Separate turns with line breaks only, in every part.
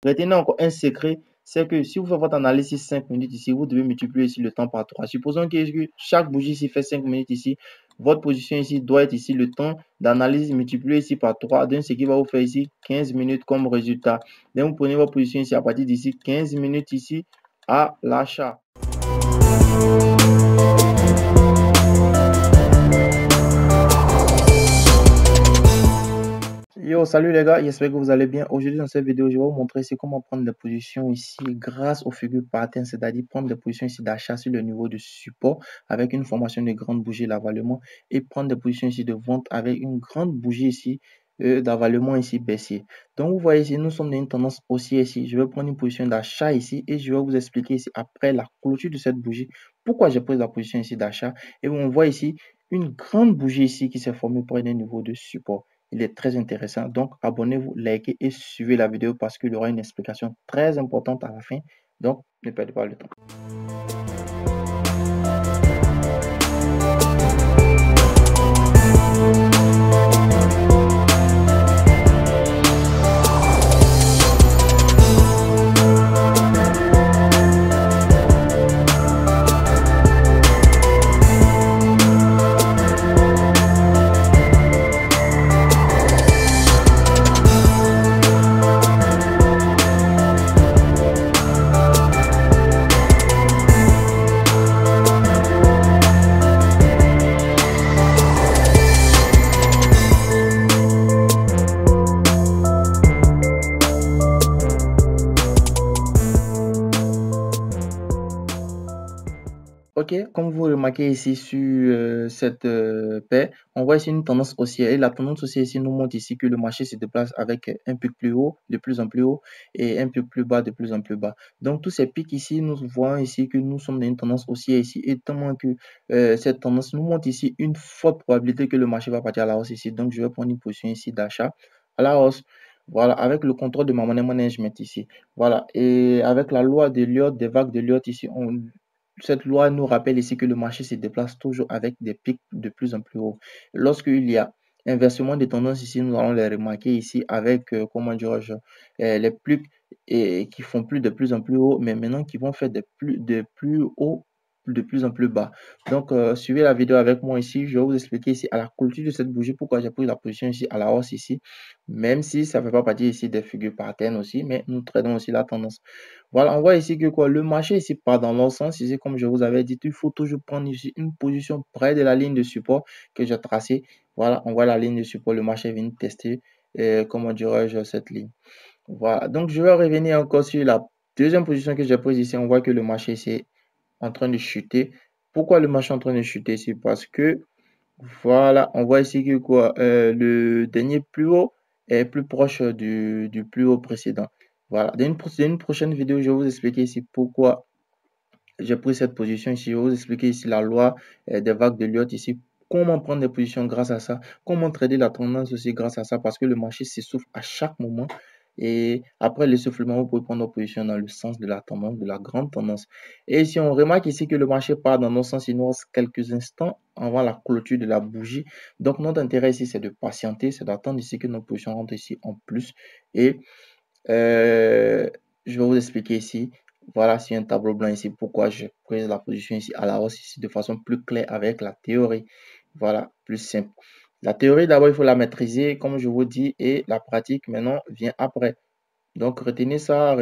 Retenez encore un secret, c'est que si vous faites votre analyse ici 5 minutes ici, vous devez multiplier ici le temps par 3. Supposons que chaque bougie ici fait 5 minutes ici, votre position ici doit être ici le temps d'analyse multiplié ici par 3, donc ce qui va vous faire ici 15 minutes comme résultat. Donc vous prenez votre position ici à partir d'ici 15 minutes ici à l'achat. Yo, salut les gars, j'espère que vous allez bien. Aujourd'hui dans cette vidéo, je vais vous montrer ici comment prendre des positions ici grâce aux figures patterns, c'est-à-dire prendre des positions ici d'achat sur le niveau de support avec une formation de grande bougie d'avalement et prendre des positions ici de vente avec une grande bougie ici d'avalement ici baissier. Donc vous voyez ici, nous sommes dans une tendance haussière ici. Je vais prendre une position d'achat ici et je vais vous expliquer ici après la clôture de cette bougie pourquoi j'ai pris la position ici d'achat. Et on voit ici une grande bougie ici qui s'est formée près d'un niveau de support. Il est très intéressant. Donc, abonnez-vous, likez et suivez la vidéo parce qu'il y aura une explication très importante à la fin. Donc, ne perdez pas le temps. Ok, comme vous remarquez ici sur cette paire, on voit ici une tendance haussière et la tendance haussière ici nous montre ici que le marché se déplace avec un pic plus haut, de plus en plus haut et un pic plus bas, de plus en plus bas. Donc tous ces pics ici, nous voyons ici que nous sommes dans une tendance haussière ici et tellement que cette tendance nous montre ici une forte probabilité que le marché va partir à la hausse ici. Donc je vais prendre une position ici d'achat à la hausse. Voilà, avec le contrôle de ma money management ici. Voilà, et avec la loi de Elliott, des vagues de Elliott ici, cette loi nous rappelle ici que le marché se déplace toujours avec des pics de plus en plus haut. Lorsqu'il y a inversement des tendances ici, nous allons les remarquer ici avec, comment dirais-je, les pics qui font plus de plus en plus haut, mais maintenant qui vont faire de plus haut de plus en plus bas. Donc, suivez la vidéo avec moi ici. Je vais vous expliquer ici à la clôture de cette bougie pourquoi j'ai pris la position ici à la hausse ici, même si ça ne fait pas partie ici des figures patterns aussi, mais nous traitons aussi la tendance. Voilà, on voit ici que quoi, le marché ici part dans l'autre sens. Ici, comme je vous avais dit, il faut toujours prendre ici une position près de la ligne de support que j'ai tracée. Voilà, on voit la ligne de support. Le marché vient tester, comment dirais-je, cette ligne. Voilà, donc je vais revenir encore sur la deuxième position que j'ai prise ici. On voit que le marché ici est en train de chuter. Pourquoi le marché est en train de chuter ici? Parce que, voilà, on voit ici que quoi, le dernier plus haut est plus proche du plus haut précédent. Voilà, dans une prochaine vidéo, je vais vous expliquer ici pourquoi j'ai pris cette position ici. Je vais vous expliquer ici la loi des vagues de Elliott ici. Comment prendre des positions grâce à ça. Comment trader la tendance aussi grâce à ça. Parce que le marché s'essouffle à chaque moment. Et après l'essoufflement, vous pouvez prendre vos positions dans le sens de la tendance, de la grande tendance. Et si on remarque ici que le marché part dans notre sens, il nous reste quelques instants avant la clôture de la bougie. Donc notre intérêt ici, c'est de patienter, c'est d'attendre ici que nos positions rentrent ici en plus. Et je vais vous expliquer ici. Voilà, sur un tableau blanc ici, pourquoi je prise la position ici à la hausse ici de façon plus claire avec la théorie. Voilà, plus simple. La théorie, d'abord, il faut la maîtriser, comme je vous dis, et la pratique, maintenant, vient après. Donc, retenez ça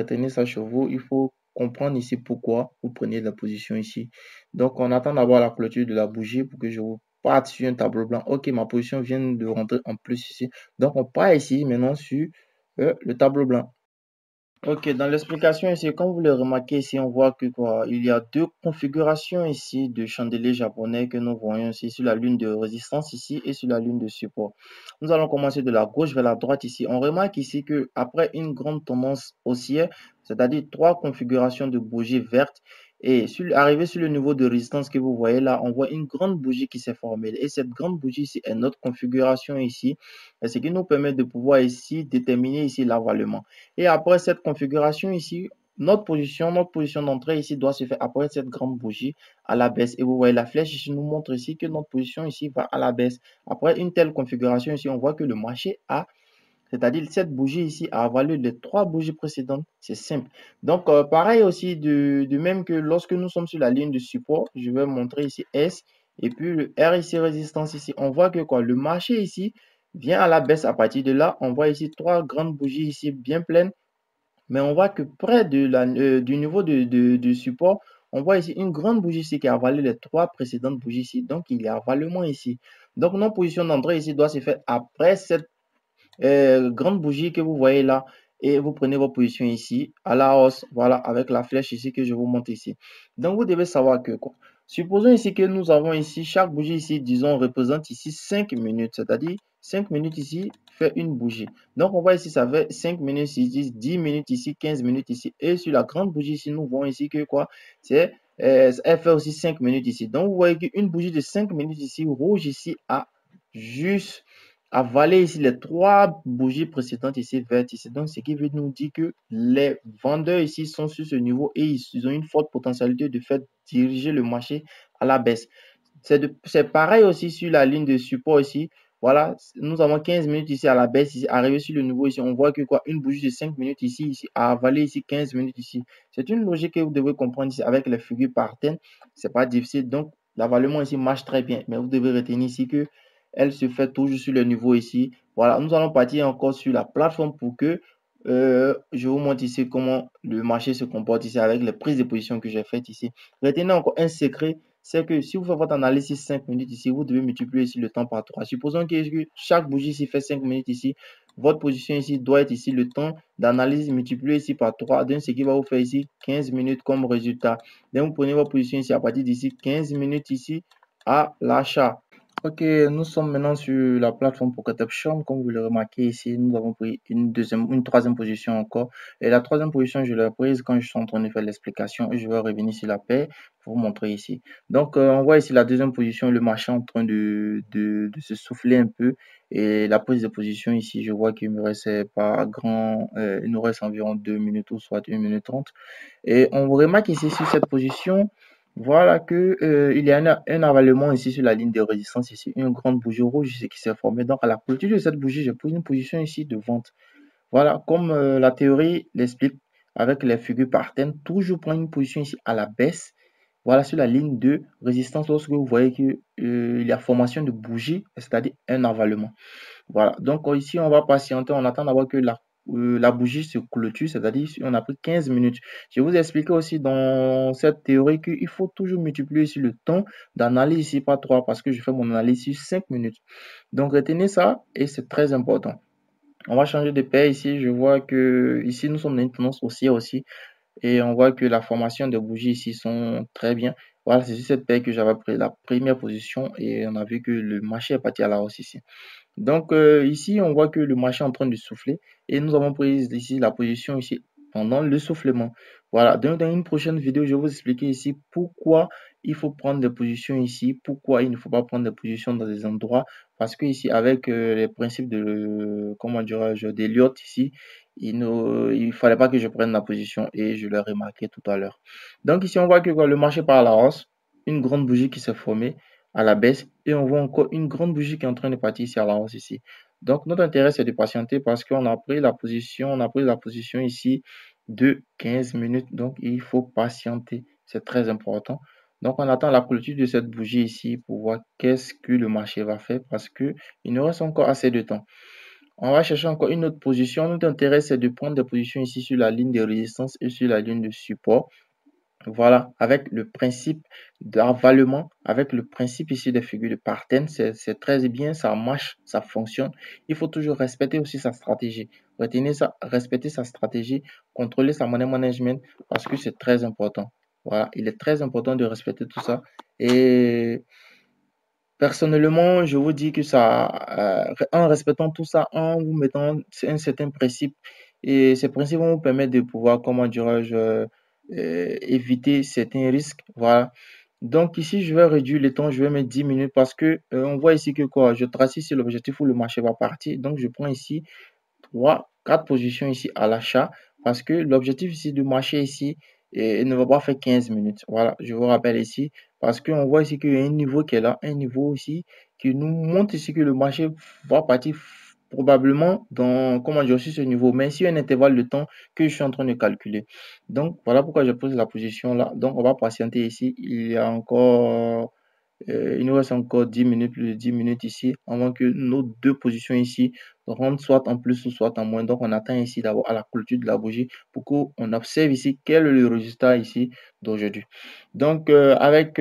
chez vous. Il faut comprendre ici pourquoi vous prenez la position ici. Donc, on attend d'avoir la clôture de la bougie pour que je vous parte sur un tableau blanc. Ok, ma position vient de rentrer en plus ici. Donc, on part ici maintenant sur le tableau blanc. Ok, dans l'explication ici, comme vous le remarquez ici, on voit que quoi, il y a deux configurations ici de chandeliers japonais que nous voyons ici sur la lune de résistance ici et sur la lune de support. Nous allons commencer de la gauche vers la droite ici. On remarque ici que après une grande tendance haussière, c'est-à-dire trois configurations de bougies vertes, et arrivé sur le niveau de résistance que vous voyez là, on voit une grande bougie qui s'est formée. Et cette grande bougie ici est notre configuration ici, ce qui nous permet de pouvoir ici déterminer ici l'avalement. Et après cette configuration ici, notre position d'entrée ici doit se faire après cette grande bougie à la baisse. Et vous voyez la flèche ici nous montre ici que notre position ici va à la baisse. Après une telle configuration ici, on voit que le marché a C'est-à-dire, cette bougie ici a avalé les 3 bougies précédentes. C'est simple. Donc, pareil aussi, de même que lorsque nous sommes sur la ligne de support, je vais montrer ici S et puis le R ici, résistance ici. On voit que quoi, le marché ici vient à la baisse à partir de là. On voit ici 3 grandes bougies ici bien pleines. Mais on voit que près du niveau de support, on voit ici une grande bougie ici qui a avalé les 3 précédentes bougies ici. Donc, il y a avalement ici. Donc, notre position d'entrée ici doit se faire après cette grande bougie que vous voyez là et vous prenez votre position ici à la hausse, voilà, avec la flèche ici que je vous montre ici. Donc, vous devez savoir que quoi. Supposons ici que nous avons ici, chaque bougie ici, disons, représente ici 5 minutes, c'est-à-dire 5 minutes ici fait une bougie. Donc, on voit ici, ça fait 5 minutes ici, 10 minutes ici, 15 minutes ici. Et sur la grande bougie ici, nous voyons ici que quoi, c'est, elle fait aussi 5 minutes ici. Donc, vous voyez qu'une bougie de 5 minutes ici, rouge ici, a juste avaler ici les 3 bougies précédentes ici vertes ici. Donc, ce qui veut nous dire que les vendeurs ici sont sur ce niveau et ils ont une forte potentialité de faire diriger le marché à la baisse. C'est pareil aussi sur la ligne de support ici. Voilà, nous avons 15 minutes ici à la baisse, ici, arrivé sur le niveau ici. On voit que quoi, une bougie de 5 minutes ici a avalé ici 15 minutes ici. C'est une logique que vous devez comprendre ici avec les figures par thème. C'est pas difficile. Donc, l'avalement ici marche très bien. Mais vous devez retenir ici que elle se fait toujours sur le niveau ici. Voilà, nous allons partir encore sur la plateforme pour que je vous montre ici comment le marché se comporte ici avec les prises de position que j'ai faites ici. Retenez encore un secret, c'est que si vous faites votre analyse 5 minutes ici, vous devez multiplier ici le temps par 3. Supposons que chaque bougie ici fait 5 minutes ici, votre position ici doit être ici le temps d'analyse multiplié ici par 3, donc ce qui va vous faire ici 15 minutes comme résultat. Donc vous prenez votre position ici à partir d'ici 15 minutes ici à l'achat. Ok, nous sommes maintenant sur la plateforme Pocket Option. Comme vous le remarquez ici, nous avons pris une troisième position encore. Et la troisième position, je l'ai prise quand je suis en train de faire l'explication et je vais revenir sur la paire pour vous montrer ici. Donc, on voit ici la deuxième position, le marché en train de se souffler un peu. Et la prise de position ici, je vois qu'il me reste pas grand, il nous reste environ 2 minutes ou soit 1 minute 30. Et on remarque ici sur cette position, voilà que il y a un avalement ici sur la ligne de résistance, ici, une grande bougie rouge ici qui s'est formée. Donc à la clôture de cette bougie, j'ai pris une position ici de vente. Voilà, comme la théorie l'explique avec les figures par thème, toujours prendre une position ici à la baisse. Voilà sur la ligne de résistance lorsque vous voyez que il y a formation de bougie, c'est-à-dire un avalement. Voilà, donc ici, on va patienter, on attend d'avoir que la bougie se clôture, c'est-à-dire on a pris 15 minutes. Je vous ai expliqué aussi dans cette théorie qu'il faut toujours multiplier sur le temps d'analyse ici par 3 parce que je fais mon analyse sur 5 minutes. Donc retenez ça et c'est très important. On va changer de paire ici. Je vois que ici, nous sommes dans une tendance haussière aussi. Et on voit que la formation des bougies ici sont très bien. Voilà, c'est sur cette paire que j'avais pris la première position et on a vu que le marché est parti à la hausse ici. Donc ici, on voit que le marché est en train de souffler et nous avons pris ici la position ici pendant le soufflement. Voilà, donc dans une prochaine vidéo, je vais vous expliquer ici pourquoi il faut prendre des positions ici, pourquoi il ne faut pas prendre des positions dans des endroits, parce que ici, avec les principes de, comment dirais-je, d'Elliott ici, il fallait pas que je prenne la position et je l'ai remarqué tout à l'heure. Donc ici, on voit que quoi, le marché part à la hausse, une grande bougie qui s'est formée à la baisse et on voit encore une grande bougie qui est en train de partir ici à la hausse ici. Donc notre intérêt c'est de patienter parce qu'on a pris la position, on a pris la position ici de 15 minutes. Donc il faut patienter, c'est très important. Donc on attend la clôture de cette bougie ici pour voir qu'est-ce que le marché va faire parce que il nous reste encore assez de temps. On va chercher encore une autre position. Notre intérêt c'est de prendre des positions ici sur la ligne de résistance et sur la ligne de support. Voilà, avec le principe d'avalement, avec le principe ici des figures de Parten, c'est très bien, ça marche, ça fonctionne. Il faut toujours respecter aussi sa stratégie. Retenez ça, respecter sa stratégie, contrôler sa money management parce que c'est très important. Voilà, il est très important de respecter tout ça. Et personnellement, je vous dis que ça, en respectant tout ça, en vous mettant un certain principe, et ces principes vont vous permettre de pouvoir, comment dirais-je, éviter certains risques. Voilà. Donc ici, je vais réduire le temps, je vais mettre 10 minutes parce que on voit ici que quoi, je trace ici l'objectif où le marché va partir. Donc je prends ici 4 positions ici à l'achat parce que l'objectif ici du marché ici ne va pas faire 15 minutes. Voilà, je vous rappelle ici parce qu'on voit ici qu'il y a un niveau qui est là, un niveau ici qui nous montre ici que le marché va partir probablement dans, comment dire, sur ce niveau, mais sur un intervalle de temps que je suis en train de calculer. Donc, voilà pourquoi je pose la position là. Donc, on va patienter ici. Il nous reste encore 10 minutes, plus de 10 minutes ici, avant que nos deux positions ici rentrent soit en plus ou soit en moins. Donc, on attend ici d'abord à la clôture de la bougie pour qu'on observe ici quel est le résultat ici d'aujourd'hui. Donc, avec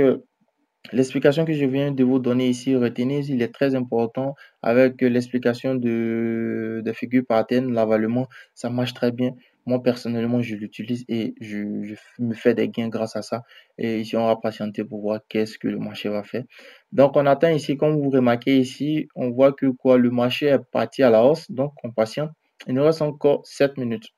l'explication que je viens de vous donner ici, retenez, il est très important avec l'explication de figure pattern, l'avalement, ça marche très bien. Moi, personnellement, je l'utilise et je me fais des gains grâce à ça. Et ici, on va patienter pour voir qu'est-ce que le marché va faire. Donc, on attend ici, comme vous remarquez ici, on voit que quoi, le marché est parti à la hausse. Donc, on patiente. Il nous reste encore 7 minutes.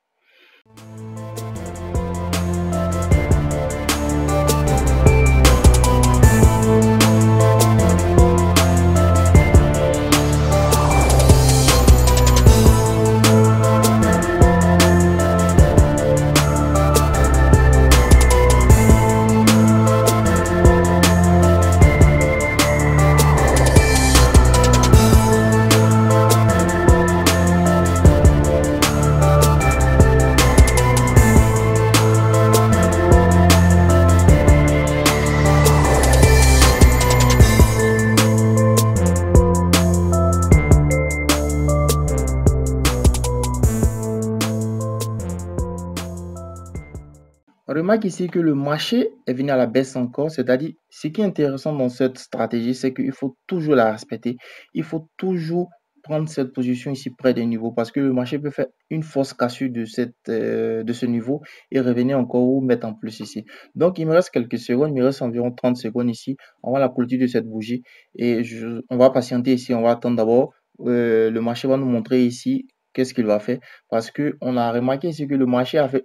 On remarque ici que le marché est venu à la baisse encore, c'est-à-dire ce qui est intéressant dans cette stratégie, c'est qu'il faut toujours la respecter. Il faut toujours prendre cette position ici près des niveaux parce que le marché peut faire une force cassure de ce niveau et revenir encore ou mettre en plus ici. Donc, il me reste quelques secondes, il me reste environ 30 secondes ici. On va la clôture de cette bougie et on va patienter ici. On va attendre d'abord. Le marché va nous montrer ici qu'est-ce qu'il va faire parce qu'on a remarqué ici que le marché a fait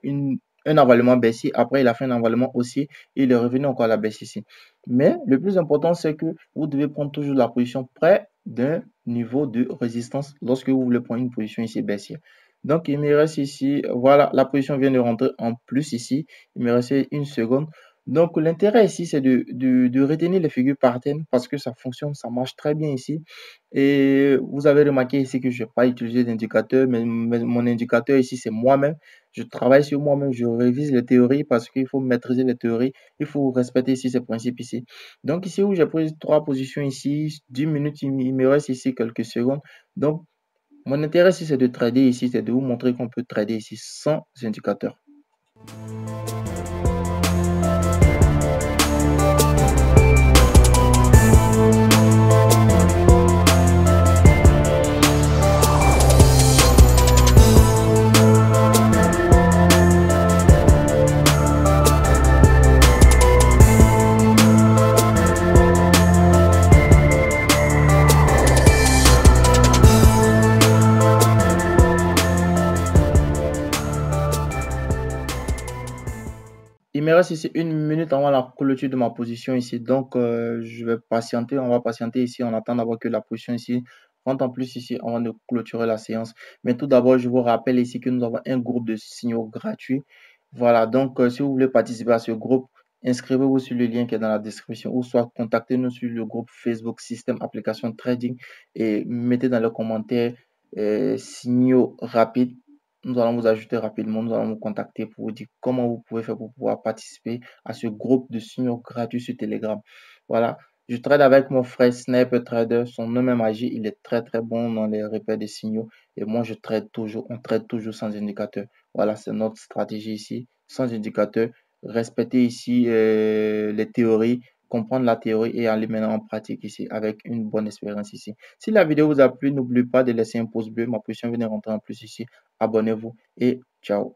un avalement baissier. Après, il a fait un avalement haussier et il est revenu encore à la baisse ici. Mais le plus important, c'est que vous devez prendre toujours la position près d'un niveau de résistance lorsque vous voulez prendre une position ici baissière. Donc, il me reste ici, voilà, la position vient de rentrer en plus ici. Il me reste une seconde. Donc, l'intérêt ici, c'est de retenir les figures pattern parce que ça fonctionne, ça marche très bien ici. Et vous avez remarqué ici que je n'ai pas utilisé d'indicateur, mais mon indicateur ici, c'est moi-même. Je travaille sur moi-même, je révise les théories parce qu'il faut maîtriser les théories. Il faut respecter ici ces principes ici. Donc ici où j'ai pris 3 positions ici, 10 minutes, il me reste ici quelques secondes. Donc mon intérêt ici, c'est de trader ici, c'est de vous montrer qu'on peut trader ici sans indicateur. Il me reste ici une minute avant la clôture de ma position ici. Donc, je vais patienter. On va patienter ici. On attend d'avoir que la position ici rentre en plus ici avant de clôturer la séance. Mais tout d'abord, je vous rappelle ici que nous avons un groupe de signaux gratuits. Voilà. Donc, si vous voulez participer à ce groupe, inscrivez-vous sur le lien qui est dans la description ou soit contactez-nous sur le groupe Facebook Système Application Trading et mettez dans les commentaires signaux rapides. Nous allons vous ajouter rapidement, nous allons vous contacter pour vous dire comment vous pouvez faire pour pouvoir participer à ce groupe de signaux gratuits sur Telegram. Voilà, je trade avec mon frère Sniper Trader, son nom est Magie, il est très très bon dans les repères des signaux et moi je trade toujours, on trade toujours sans indicateur. Voilà, c'est notre stratégie ici, sans indicateur. Respecter ici les théories, comprendre la théorie et aller maintenant en pratique ici avec une bonne expérience ici. Si la vidéo vous a plu, n'oubliez pas de laisser un pouce bleu. Ma position vient de rentrer en plus ici. Abonnez-vous et ciao.